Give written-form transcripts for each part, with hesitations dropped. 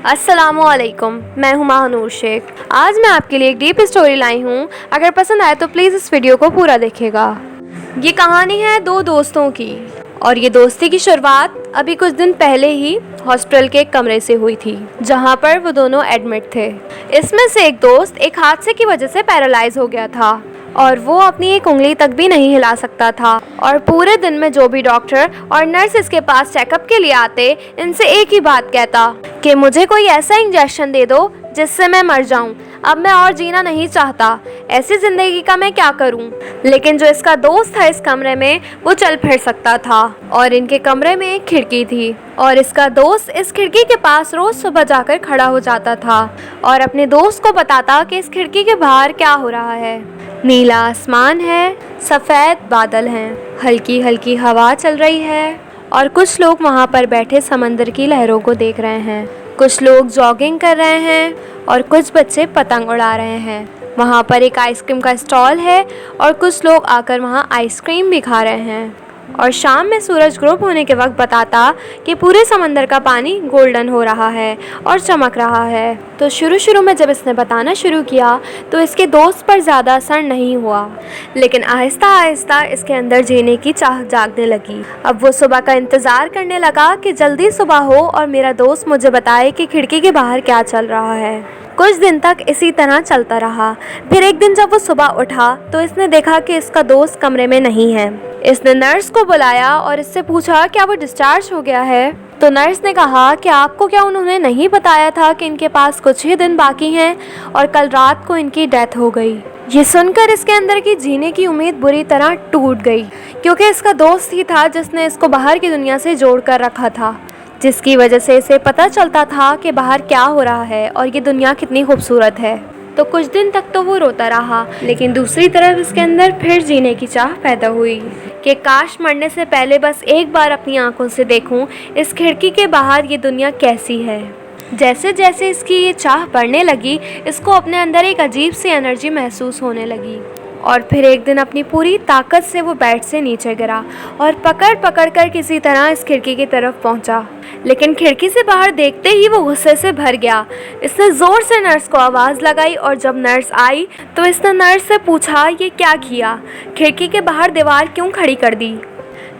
अस्सलामुअलैकुम, मैं हूं महानूर शेख। आज मैं आपके लिए एक डीप स्टोरी लाई हूं। अगर पसंद आए तो प्लीज़ इस वीडियो को पूरा देखिएगा। ये कहानी है दो दोस्तों की और ये दोस्ती की शुरुआत अभी कुछ दिन पहले ही हॉस्पिटल के एक कमरे से हुई थी, जहां पर वो दोनों एडमिट थे। इसमें से एक दोस्त एक हादसे की वजह से पैरालाइज हो गया था और वो अपनी एक उंगली तक भी नहीं हिला सकता था। और पूरे दिन में जो भी डॉक्टर और नर्स इसके पास चेकअप के लिए आते, इनसे एक ही बात कहता कि मुझे कोई ऐसा इंजेक्शन दे दो जिससे मैं मर जाऊं। अब मैं और जीना नहीं चाहता, ऐसी ज़िंदगी का मैं क्या करूं। लेकिन जो इसका दोस्त था इस कमरे में, वो चल फिर सकता था और इनके कमरे में एक खिड़की थी और इसका दोस्त इस खिड़की के पास रोज़ सुबह जाकर खड़ा हो जाता था और अपने दोस्त को बताता कि इस खिड़की के बाहर क्या हो रहा है। नीला आसमान है, सफ़ेद बादल हैं, हल्की हल्की हवा चल रही है और कुछ लोग वहाँ पर बैठे समंदर की लहरों को देख रहे हैं। कुछ लोग जॉगिंग कर रहे हैं और कुछ बच्चे पतंग उड़ा रहे हैं। वहाँ पर एक आइसक्रीम का स्टॉल है और कुछ लोग आकर वहाँ आइसक्रीम भी खा रहे हैं। और शाम में सूरज ग्रुप होने के वक्त बताता कि पूरे समंदर का पानी गोल्डन हो रहा है और चमक रहा है। तो शुरू में जब इसने बताना शुरू किया तो इसके दोस्त पर ज़्यादा असर नहीं हुआ, लेकिन आहिस्ता आहिस्ता इसके अंदर जीने की चाह जागने लगी। अब वो सुबह का इंतज़ार करने लगा कि जल्दी सुबह हो और मेरा दोस्त मुझे बताए कि खिड़की के बाहर क्या चल रहा है। कुछ दिन तक इसी तरह चलता रहा। फिर एक दिन जब वो सुबह उठा तो इसने देखा कि इसका दोस्त कमरे में नहीं है। इसने नर्स को बुलाया और इससे पूछा क्या वो डिस्चार्ज हो गया है। तो नर्स ने कहा कि आपको क्या उन्होंने नहीं बताया था कि इनके पास कुछ ही दिन बाकी हैं और कल रात को इनकी डेथ हो गई। ये सुनकर इसके अंदर की जीने की उम्मीद बुरी तरह टूट गई, क्योंकि इसका दोस्त ही था जिसने इसको बाहर की दुनिया से जोड़ कर रखा था, जिसकी वजह से इसे पता चलता था कि बाहर क्या हो रहा है और ये दुनिया कितनी खूबसूरत है। तो कुछ दिन तक तो वो रोता रहा, लेकिन दूसरी तरफ इसके अंदर फिर जीने की चाह पैदा हुई कि काश मरने से पहले बस एक बार अपनी आंखों से देखूं इस खिड़की के बाहर ये दुनिया कैसी है। जैसे जैसे इसकी ये चाह बढ़ने लगी, इसको अपने अंदर एक अजीब सी एनर्जी महसूस होने लगी और फिर एक दिन अपनी पूरी ताकत से वो बेड से नीचे गिरा और पकड़ कर किसी तरह इस खिड़की की तरफ पहुंचा। लेकिन खिड़की से बाहर देखते ही वो गुस्से से भर गया। इसने ज़ोर से नर्स को आवाज़ लगाई और जब नर्स आई तो इसने नर्स से पूछा ये क्या किया, खिड़की के बाहर दीवार क्यों खड़ी कर दी।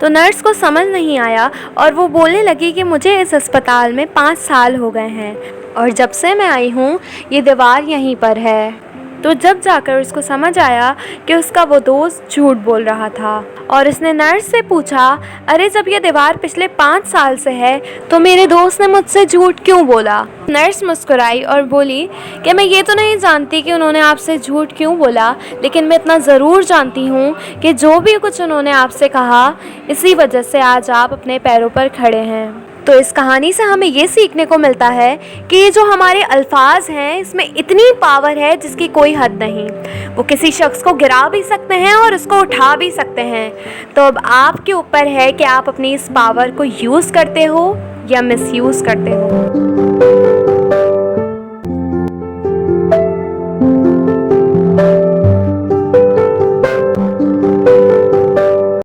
तो नर्स को समझ नहीं आया और वो बोलने लगी कि मुझे इस अस्पताल में 5 साल हो गए हैं और जब से मैं आई हूँ ये दीवार यहीं पर है। तो जब जाकर उसको समझ आया कि उसका वो दोस्त झूठ बोल रहा था और इसने नर्स से पूछा, अरे जब ये दीवार पिछले 5 साल से है तो मेरे दोस्त ने मुझसे झूठ क्यों बोला। नर्स मुस्कुराई और बोली कि मैं ये तो नहीं जानती कि उन्होंने आपसे झूठ क्यों बोला, लेकिन मैं इतना ज़रूर जानती हूँ कि जो भी कुछ उन्होंने आपसे कहा, इसी वजह से आज आप अपने पैरों पर खड़े हैं। तो इस कहानी से हमें ये सीखने को मिलता है कि ये जो हमारे अल्फाज हैं, इसमें इतनी पावर है जिसकी कोई हद नहीं। वो किसी शख्स को गिरा भी सकते हैं और उसको उठा भी सकते हैं। तो अब आपके ऊपर है कि आप अपनी इस पावर को यूज़ करते हो या मिसयूज़ करते हो।